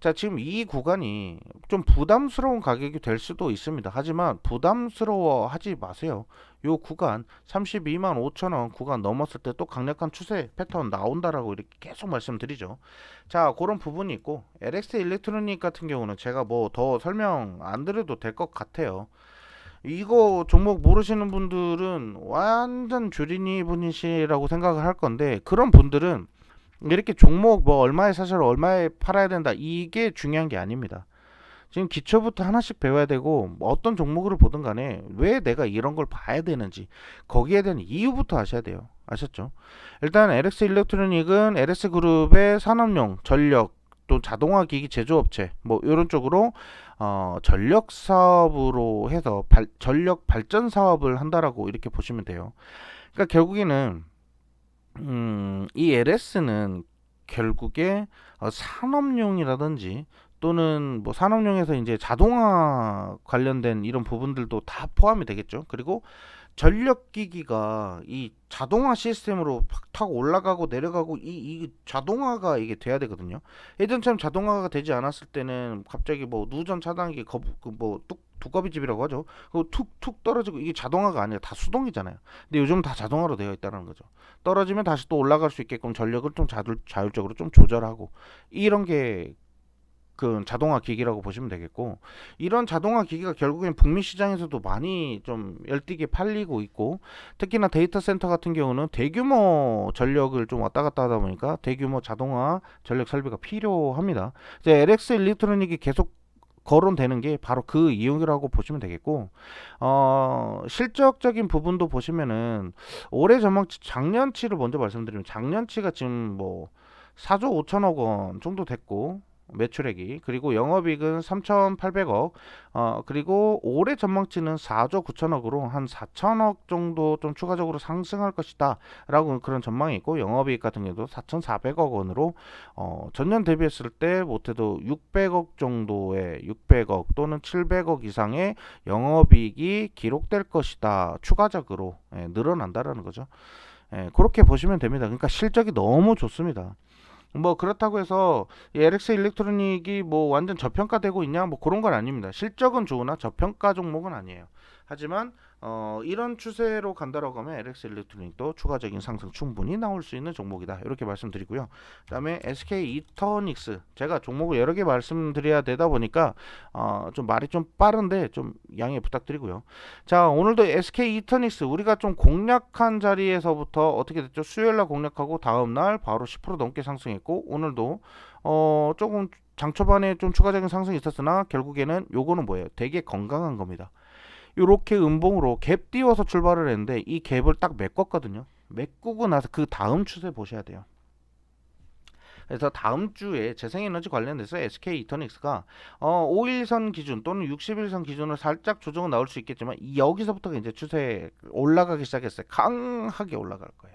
자, 지금 이 구간이 좀 부담스러운 가격이 될 수도 있습니다. 하지만 부담스러워 하지 마세요. 요 구간 32만 5천 원 구간 넘었을 때 또 강력한 추세 패턴 나온다라고 이렇게 계속 말씀드리죠. 자, 그런 부분이 있고, LS 일렉트로닉 같은 경우는 제가 뭐 더 설명 안 드려도 될 것 같아요. 이거 종목 모르시는 분들은 완전 주린이 분이시라고 생각을 할 건데, 그런 분들은 이렇게 종목 뭐 얼마에 사셔서 얼마에 팔아야 된다, 이게 중요한 게 아닙니다. 지금 기초부터 하나씩 배워야 되고, 뭐 어떤 종목을 보든 간에 왜 내가 이런 걸 봐야 되는지, 거기에 대한 이유부터 아셔야 돼요. 아셨죠? 일단 LS 일렉트로닉은 LS 그룹의 산업용 전력 또 자동화 기기 제조업체 뭐 이런 쪽으로 전력 사업으로 해서 전력 발전 사업을 한다라고 이렇게 보시면 돼요. 그러니까 결국에는 이 LS는 결국에 산업용이라든지 또는 뭐 산업용에서 이제 자동화 관련된 이런 부분들도 다 포함이 되겠죠. 그리고 전력기기가 이 자동화 시스템으로 팍 타고 올라가고 내려가고 이 자동화가 이게 돼야 되거든요. 예전처럼 자동화가 되지 않았을 때는 갑자기 뭐 누전 차단기 뭐 두꺼비집이라고 하죠. 그 툭툭 떨어지고, 이게 자동화가 아니라 다 수동이잖아요. 근데 요즘 다 자동화로 되어 있다는 거죠. 떨어지면 다시 또 올라갈 수 있게끔 전력을 좀 자율적으로 좀 조절하고, 이런 게 그 자동화 기기라고 보시면 되겠고, 이런 자동화 기기가 결국엔 북미 시장에서도 많이 좀 열띠게 팔리고 있고, 특히나 데이터 센터 같은 경우는 대규모 전력을 좀 왔다 갔다 하다 보니까 대규모 자동화 전력 설비가 필요합니다. 이제 LX 일렉트로닉이 계속 거론되는 게 바로 그 이유라고 보시면 되겠고, 실적적인 부분도 보시면은 올해 전망치 작년치를 먼저 말씀드리면, 작년치가 지금 뭐 4조 5천억 원 정도 됐고, 매출액이. 그리고 영업이익은 3,800억. 그리고 올해 전망치는 4조 9천억으로 한 4천억 정도 좀 추가적으로 상승할 것이다 라고 그런 전망이 있고, 영업이익 같은 경우도 4,400억 원으로 전년 대비했을 때 못해도 600억 정도의 600억 또는 700억 이상의 영업이익이 기록될 것이다, 추가적으로 늘어난다라는 거죠. 그렇게 보시면 됩니다. 그러니까 실적이 너무 좋습니다. 뭐 그렇다고 해서 이 LX 일렉트로닉이 뭐 완전 저평가되고 있냐, 뭐 그런 건 아닙니다. 실적은 좋으나 저평가 종목은 아니에요. 하지만 이런 추세로 간다라고 하면 LX 일렉트로닉도 추가적인 상승 충분히 나올 수 있는 종목이다, 이렇게 말씀드리고요. 그다음에 SK 이터닉스, 제가 종목을 여러 개 말씀드려야 되다 보니까 좀 말이 좀 빠른데 좀 양해 부탁드리고요. 자, 오늘도 SK 이터닉스 우리가 좀 공략한 자리에서부터 어떻게 됐죠? 수요일날 공략하고 다음날 바로 10% 넘게 상승했고, 오늘도 조금 장 초반에 좀 추가적인 상승이 있었으나 결국에는 요거는 뭐예요? 되게 건강한 겁니다. 요렇게 음봉으로 갭 띄워서 출발을 했는데 이 갭을 딱 메꿨거든요. 메꾸고 나서 그 다음 추세 보셔야 돼요. 그래서 다음 주에 재생에너지 관련돼서 SK 이터닉스가 5일선 기준 또는 60일선 기준으로 살짝 조정은 나올 수 있겠지만, 여기서부터가 이제 추세 올라가기 시작했어요. 강하게 올라갈 거예요.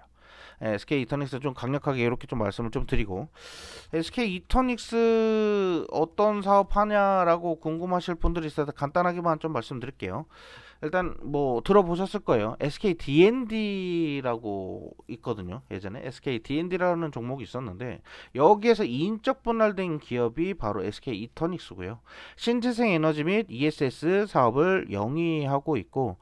SK 이터닉스 좀 강력하게 이렇게 좀 말씀을 좀 드리고, SK 이터닉스 어떤 사업 하냐라고 궁금하실 분들이 있어서 간단하게만 좀 말씀드릴게요. 일단 뭐 들어보셨을 거예요. SK D&D라고 있거든요. 예전에 SK D&D라는 종목이 있었는데, 여기에서 인적 분할된 기업이 바로 SK 이터닉스고요. 신재생 에너지 및 ESS 사업을 영위하고 있고,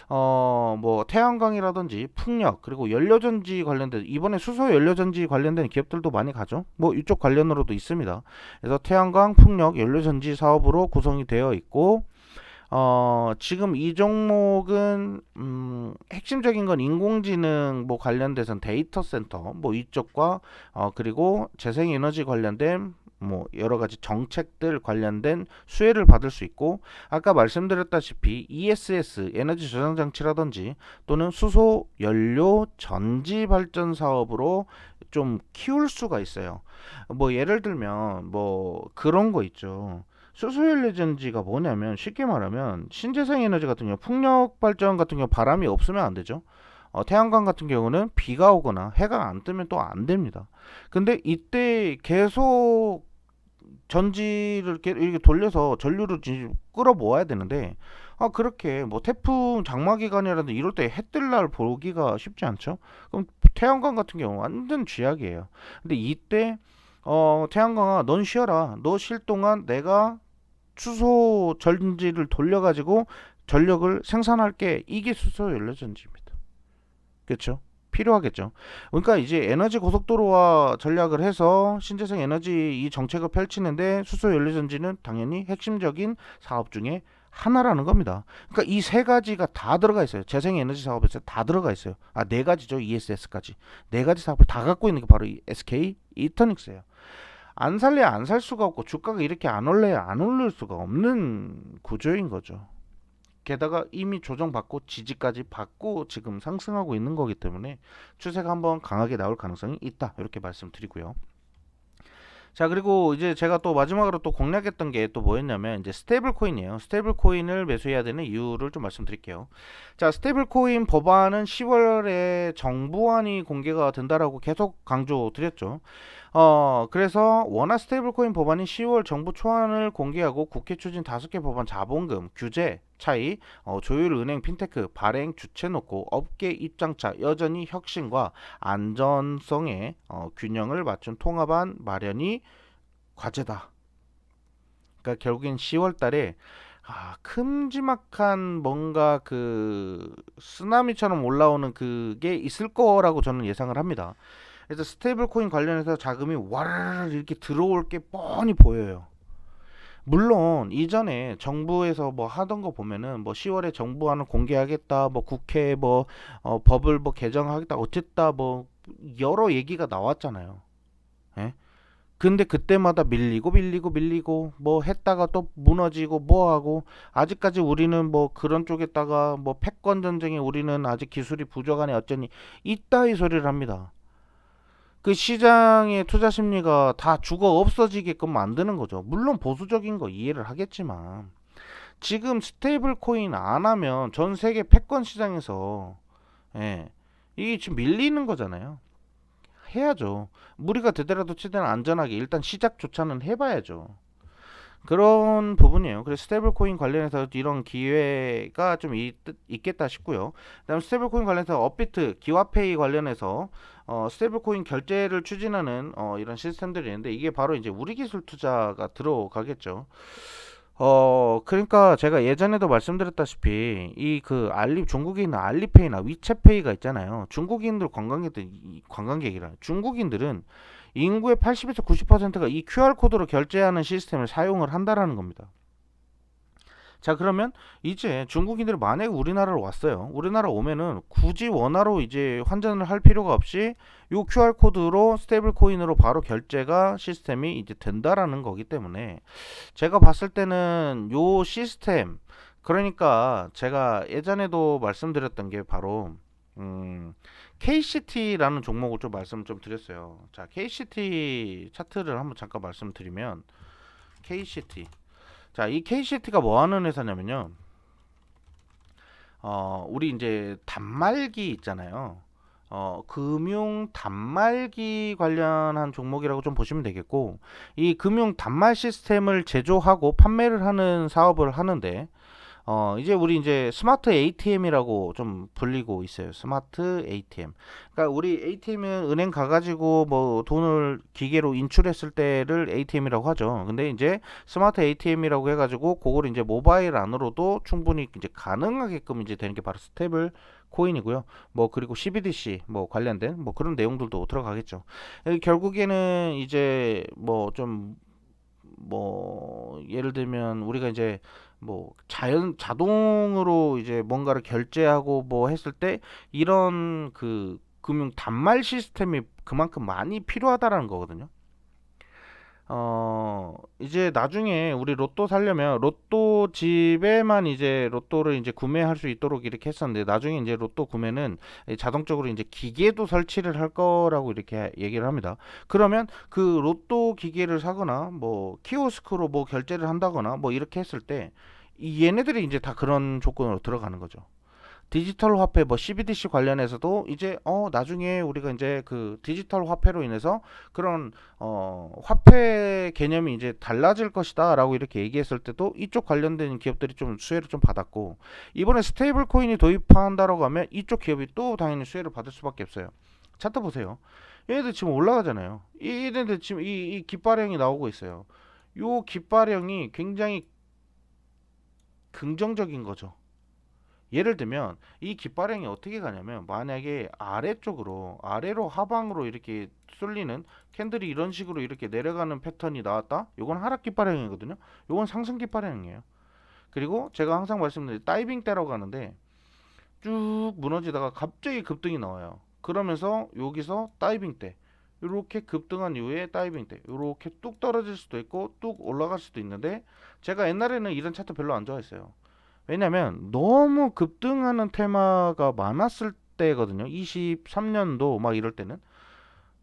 뭐 태양광이라든지 풍력, 그리고 연료전지 관련된, 이번에 수소 연료전지 관련된 기업들도 많이 가죠. 뭐 이쪽 관련으로도 있습니다. 그래서 태양광, 풍력, 연료전지 사업으로 구성이 되어 있고, 지금 이 종목은 핵심적인 건 인공지능 뭐 관련돼선 데이터 센터 뭐 이쪽과 그리고 재생에너지 관련된 뭐 여러 가지 정책들 관련된 수혜를 받을 수 있고, 아까 말씀드렸다시피 ESS 에너지 저장 장치라든지 또는 수소 연료 전지 발전 사업으로 좀 키울 수가 있어요. 뭐 예를 들면 뭐 그런 거 있죠. 수소연료전지가 뭐냐면, 쉽게 말하면 신재생 에너지 같은 경우, 풍력 발전 같은 경우 바람이 없으면 안 되죠. 태양광 같은 경우는 비가 오거나 해가 안 뜨면 또 안 됩니다. 근데 이때 계속 전지를 이렇게 돌려서 전류를 끌어 모아야 되는데, 그렇게 뭐 태풍 장마 기간이라든지 이럴 때 해 뜰 날 보기가 쉽지 않죠. 그럼 태양광 같은 경우 완전 쥐약이에요. 근데 이때 태양광아, 넌 쉬어라. 너 쉴 동안 내가 수소 전지를 돌려가지고 전력을 생산할게. 이게 수소 연료전지입니다. 그렇죠? 필요하겠죠. 그러니까 이제 에너지 고속도로와 전략을 해서 신재생 에너지 이 정책을 펼치는데 수소 연료전지는 당연히 핵심적인 사업 중에 하나라는 겁니다. 그러니까 이 세 가지가 다 들어가 있어요. 재생 에너지 사업에서 다 들어가 있어요. 네 가지죠. ESS까지. 네 가지 사업을 다 갖고 있는 게 바로 이 SK 이터닉스예요. 안 살래 안 살 수가 없고, 주가가 이렇게 안 올래 안 오를 수가 없는 구조인 거죠. 게다가 이미 조정받고 지지까지 받고 지금 상승하고 있는 거기 때문에 추세가 한번 강하게 나올 가능성이 있다, 이렇게 말씀드리고요. 자, 그리고 이제 제가 또 마지막으로 또 공략했던 게 또 뭐였냐면, 이제 스테이블 코인이에요. 스테이블 코인을 매수해야 되는 이유를 좀 말씀드릴게요. 자, 스테이블 코인 법안은 10월에 정부안이 공개가 된다라고 계속 강조 드렸죠. 그래서 원화 스테이블 코인 법안이 10월 정부 초안을 공개하고, 국회 추진 5개 법안 자본금, 규제, 차이, 조율, 은행, 핀테크, 발행, 주체 놓고 업계 입장차, 여전히 혁신과 안전성의 균형을 맞춘 통합안 마련이 과제다. 그러니까 결국엔 10월 달에 큼지막한 뭔가 그 쓰나미처럼 올라오는 그게 있을 거라고 저는 예상을 합니다. 그래서 스테이블 코인 관련해서 자금이 와르르 이렇게 들어올 게 뻔히 보여요. 물론 이전에 정부에서 뭐 하던 거 보면은 뭐 10월에 정부안을 공개하겠다, 뭐 국회 뭐 법을 뭐 개정하겠다, 어쨌다, 뭐 여러 얘기가 나왔잖아요. 예? 근데 그때마다 밀리고 뭐 했다가 또 무너지고 뭐 하고, 아직까지 우리는 뭐 그런 쪽에다가 뭐 패권 전쟁에 우리는 아직 기술이 부족하네 어쩌니, 이따위 소리를 합니다. 그 시장의 투자 심리가 다 죽어 없어지게끔 만드는 거죠. 물론 보수적인 거 이해를 하겠지만 지금 스테이블 코인 안 하면 전 세계 패권 시장에서 예, 이게 지금 밀리는 거잖아요. 해야죠. 무리가 되더라도 최대한 안전하게 일단 시작조차는 해봐야죠. 그런 부분이에요. 그래서 스테이블 코인 관련해서 이런 기회가 좀 있겠다 싶고요. 그다음 스테이블 코인 관련해서 업비트, 기와페이 관련해서 스테이블 코인 결제를 추진하는 이런 시스템들이 있는데 이게 바로 이제 우리 기술 투자가 들어가겠죠. 그러니까 제가 예전에도 말씀드렸다시피 이 그 중국에 있는 알리페이나 위챗페이가 있잖아요. 중국인들 관광객이라 중국인들은 인구의 80에서 90%가 이 QR 코드로 결제하는 시스템을 사용을 한다라는 겁니다. 자, 그러면 이제 중국인들이 만약에 우리나라로 왔어요. 우리나라 오면은 굳이 원화로 이제 환전을 할 필요가 없이 요 QR 코드로 스테이블 코인으로 바로 결제가 시스템이 이제 된다라는 거기 때문에 제가 봤을 때는 요 시스템, 그러니까 제가 예전에도 말씀드렸던 게 바로 KCT라는 종목을 좀 말씀 좀 드렸어요. 자, KCT 차트를 한번 잠깐 말씀드리면 KCT. 자, 이 KCT가 뭐 하는 회사냐면요. 우리 이제 단말기 있잖아요. 금융 단말기 관련한 종목이라고 좀 보시면 되겠고, 이 금융 단말 시스템을 제조하고 판매를 하는 사업을 하는데, 이제 우리 이제 스마트 ATM이라고 좀 불리고 있어요. 스마트 ATM. 그러니까 우리 ATM은 은행 가가지고 뭐 돈을 기계로 인출했을 때를 ATM이라고 하죠. 근데 이제 스마트 ATM이라고 해가지고 그걸 이제 모바일 안으로도 충분히 이제 가능하게끔 이제 되는 게 바로 스테이블 코인이고요. 뭐 그리고 CBDC 뭐 관련된 뭐 그런 내용들도 들어가겠죠. 결국에는 이제 뭐 예를 들면 우리가 이제 뭐 자동으로 이제 뭔가를 결제하고 뭐 했을 때 이런 그 금융 단말 시스템이 그만큼 많이 필요하다라는 거거든요. 이제 나중에 우리 로또 사려면 로또 집에만 이제 로또를 이제 구매할 수 있도록 이렇게 했었는데 나중에 이제 로또 구매는 자동적으로 이제 기계도 설치를 할 거라고 이렇게 얘기를 합니다. 그러면 그 로또 기계를 사거나 뭐 키오스크로 뭐 결제를 한다거나 뭐 이렇게 했을 때 얘네들이 이제 다 그런 조건으로 들어가는 거죠. 디지털 화폐 뭐 CBDC 관련해서도 이제 나중에 우리가 이제 그 디지털 화폐로 인해서 그런 화폐 개념이 이제 달라질 것이다라고 이렇게 얘기했을 때도 이쪽 관련된 기업들이 좀 수혜를 좀 받았고 이번에 스테이블 코인이 도입한다라고 하면 이쪽 기업이 또 당연히 수혜를 받을 수밖에 없어요. 차트 보세요. 얘네들 지금 올라가잖아요. 얘네들 지금 이 깃발형이 나오고 있어요. 요 깃발형이 굉장히 긍정적인 거죠. 예를 들면 이 깃발행이 어떻게 가냐면 만약에 아래로 하방으로 이렇게 쏠리는 캔들이 이런 식으로 이렇게 내려가는 패턴이 나왔다. 요건 하락 깃발행이거든요. 요건 상승 깃발행이에요. 그리고 제가 항상 말씀드린 다이빙 때라고 하는데 쭉 무너지다가 갑자기 급등이 나와요. 그러면서 여기서 다이빙 때 이렇게 급등한 이후에 다이빙 때 이렇게 뚝 떨어질 수도 있고 뚝 올라갈 수도 있는데 제가 옛날에는 이런 차트 별로 안 좋아했어요. 왜냐면 너무 급등하는 테마가 많았을 때거든요. 23년도 막 이럴 때는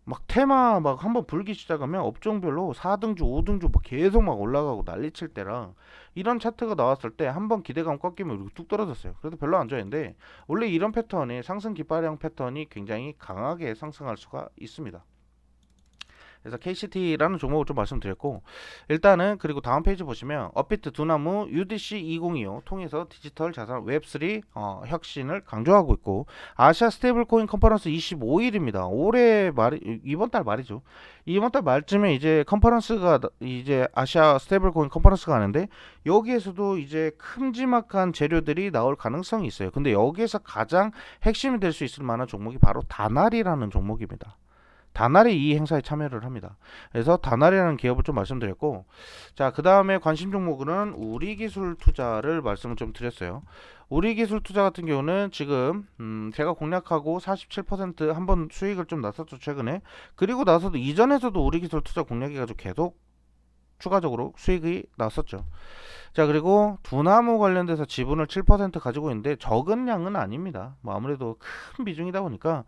막 테마 막 한번 불기 시작하면 업종별로 4등주, 5등주 막 계속 막 올라가고 난리칠 때랑 이런 차트가 나왔을 때 한번 기대감 꺾이면 이렇게 뚝 떨어졌어요. 그래도 별로 안 좋아했는데 원래 이런 패턴이 상승 깃발형 패턴이 굉장히 강하게 상승할 수가 있습니다. 그래서 KCT라는 종목을 좀 말씀드렸고 일단은 그리고 다음 페이지 보시면 업비트 두나무 UDC 2025 통해서 디지털 자산 웹3 혁신을 강조하고 있고 아시아 스테이블 코인 컨퍼런스 25일입니다. 올해 말 이번 달 말이죠. 이번 달 말쯤에 이제 컨퍼런스가 이제 아시아 스테이블 코인 컨퍼런스가 하는데 여기에서도 이제 큼지막한 재료들이 나올 가능성이 있어요. 근데 여기에서 가장 핵심이 될 수 있을 만한 종목이 바로 다날이라는 종목입니다. 다날이 이 행사에 참여를 합니다. 그래서 다날이라는 기업을 좀 말씀드렸고, 자, 그 다음에 관심 종목은 우리기술 투자를 말씀을 좀 드렸어요. 우리기술 투자 같은 경우는 지금 제가 공략하고 47% 한번 수익을 좀 났었죠 최근에. 그리고 나서도 이전에서도 우리기술 투자 공략해가지고 계속 추가적으로 수익이 났었죠. 자, 그리고 두나무 관련돼서 지분을 7% 가지고 있는데 적은 양은 아닙니다. 뭐 아무래도 큰 비중이다 보니까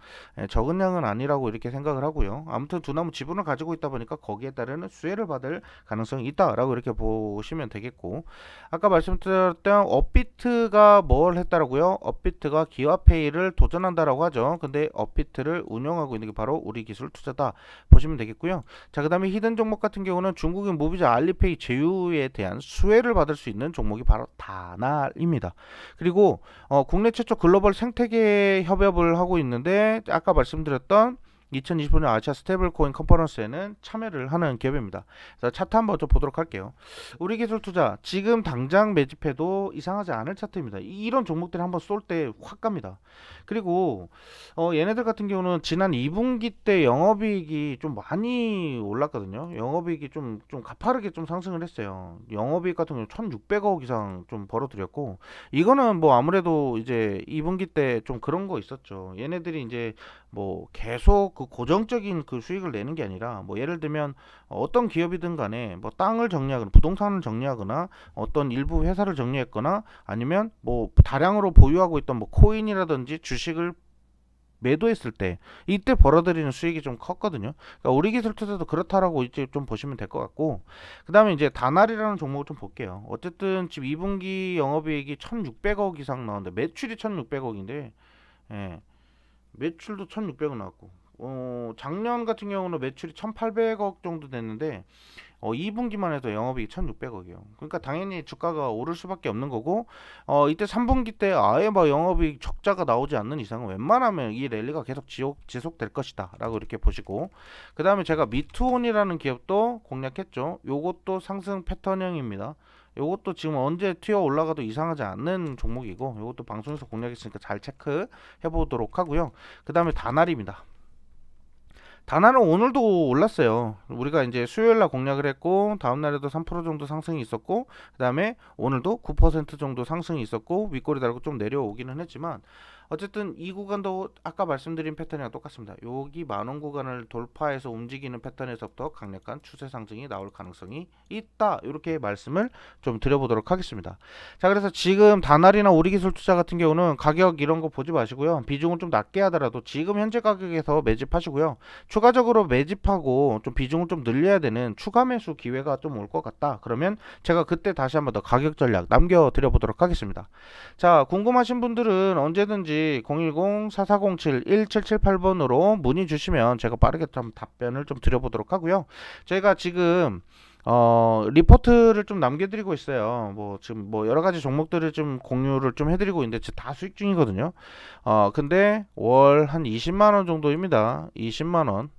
적은 양은 아니라고 이렇게 생각을 하고요. 아무튼 두나무 지분을 가지고 있다 보니까 거기에 따르는 수혜를 받을 가능성이 있다라고 이렇게 보시면 되겠고, 아까 말씀드렸던 업비트가 뭘 했다라고요? 업비트가 기와페이를 도전한다라고 하죠. 근데 업비트를 운영하고 있는 게 바로 우리기술투자다 보시면 되겠고요. 자, 그 다음에 히든 종목 같은 경우는 중국인 무비자 알리페이 제휴에 대한 수혜를 받을 수 있는 종목이 바로 다날입니다. 그리고 국내 최초 글로벌 생태계 협업을 하고 있는데, 아까 말씀드렸던 2025년 아시아 스테이블코인 컨퍼런스에는 참여를 하는 기업입니다. 그래서 차트 한번 좀 보도록 할게요. 우리기술투자 지금 당장 매집해도 이상하지 않을 차트입니다. 이런 종목들이 한번 쏠 때 확 갑니다. 그리고 얘네들 같은 경우는 지난 2분기 때 영업이익이 좀 많이 올랐거든요. 영업이익이 좀 가파르게 좀 상승을 했어요. 영업이익 같은 경우는 1,600억 이상 좀 벌어들였고, 이거는 뭐 아무래도 이제 2분기 때 좀 그런 거 있었죠. 얘네들이 이제 뭐 계속 그 고정적인 그 수익을 내는 게 아니라, 뭐 예를 들면 어떤 기업이든 간에 뭐 땅을 정리하거나 부동산을 정리하거나 어떤 일부 회사를 정리했거나 아니면 뭐 다량으로 보유하고 있던 뭐 코인이라든지 주식을 매도했을 때 이때 벌어들이는 수익이 좀 컸거든요. 그러니까 우리 기술 투자도 그렇다라고 이제 좀 보시면 될 것 같고, 그 다음에 이제 다날이라는 종목을 좀 볼게요. 어쨌든 지금 2분기 영업이익이 1,600억 이상 나왔는데 매출이 1,600억인데, 예, 매출도 1,600억 나왔고, 작년 같은 경우는 매출이 1,800억 정도 됐는데 2분기만 해도 영업이익이 1,600억이에요. 그러니까 당연히 주가가 오를 수밖에 없는 거고, 이때 3분기 때 아예 뭐 영업이익 적자가 나오지 않는 이상은 웬만하면 이 랠리가 계속 지속될 것이다 라고 이렇게 보시고, 그 다음에 제가 미투온이라는 기업도 공략했죠. 요것도 상승 패턴형입니다. 요것도 지금 언제 튀어 올라가도 이상하지 않는 종목이고, 요것도 방송에서 공략했으니까 잘 체크해 보도록 하고요. 그 다음에 다날입니다. 다날은 오늘도 올랐어요. 우리가 이제 수요일날 공략을 했고, 다음날에도 3% 정도 상승이 있었고, 그 다음에 오늘도 9% 정도 상승이 있었고, 윗꼬리 달고 좀 내려오기는 했지만, 어쨌든 이 구간도 아까 말씀드린 패턴이랑 똑같습니다. 여기 만원 구간을 돌파해서 움직이는 패턴에서부터 강력한 추세 상승이 나올 가능성이 있다, 이렇게 말씀을 좀 드려보도록 하겠습니다. 자, 그래서 지금 다날이나 우리기술투자 같은 경우는 가격 이런 거 보지 마시고요. 비중을 좀 낮게 하더라도 지금 현재 가격에서 매집하시고요. 추가적으로 매집하고 좀 비중을 좀 늘려야 되는 추가 매수 기회가 좀 올 것 같다, 그러면 제가 그때 다시 한번 더 가격 전략 남겨드려 보도록 하겠습니다. 자, 궁금하신 분들은 언제든지 010-4407-1778번으로 문의 주시면 제가 빠르게 좀 답변을 좀 드려보도록 하고요. 저희가 지금 리포트를 좀 남겨드리고 있어요. 뭐 지금 뭐 여러 가지 종목들을 좀 공유를 좀 해드리고 있는데 지금 다 수익 중이거든요. 근데 월 한 20만 원 정도입니다. 20만 원.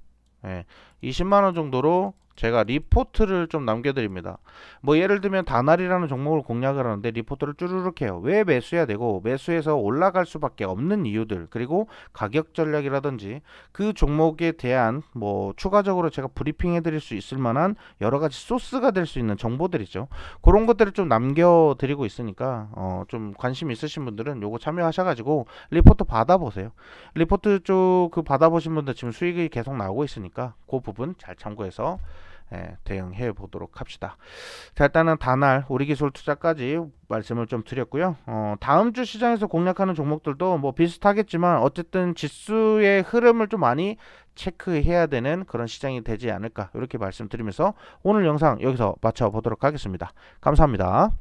예, 20만 원 정도로 제가 리포트를 좀 남겨드립니다. 뭐 예를 들면 다날이라는 종목을 공략을 하는데 리포트를 쭈르륵 해요. 왜 매수해야 되고 매수해서 올라갈 수밖에 없는 이유들, 그리고 가격 전략이라든지 그 종목에 대한 뭐 추가적으로 제가 브리핑 해드릴 수 있을 만한 여러 가지 소스가 될 수 있는 정보들이죠. 그런 것들을 좀 남겨드리고 있으니까 좀 관심 있으신 분들은 요거 참여하셔가지고 리포트 받아보세요. 리포트 쪽 그 받아보신 분들 지금 수익이 계속 나오고 있으니까 그 부분 잘 참고해서 대응해 보도록 합시다. 자, 일단은 다날 우리기술 투자까지 말씀을 좀 드렸고요. 다음 주 시장에서 공략하는 종목들도 뭐 비슷하겠지만 어쨌든 지수의 흐름을 좀 많이 체크해야 되는 그런 시장이 되지 않을까, 이렇게 말씀드리면서 오늘 영상 여기서 마쳐 보도록 하겠습니다. 감사합니다.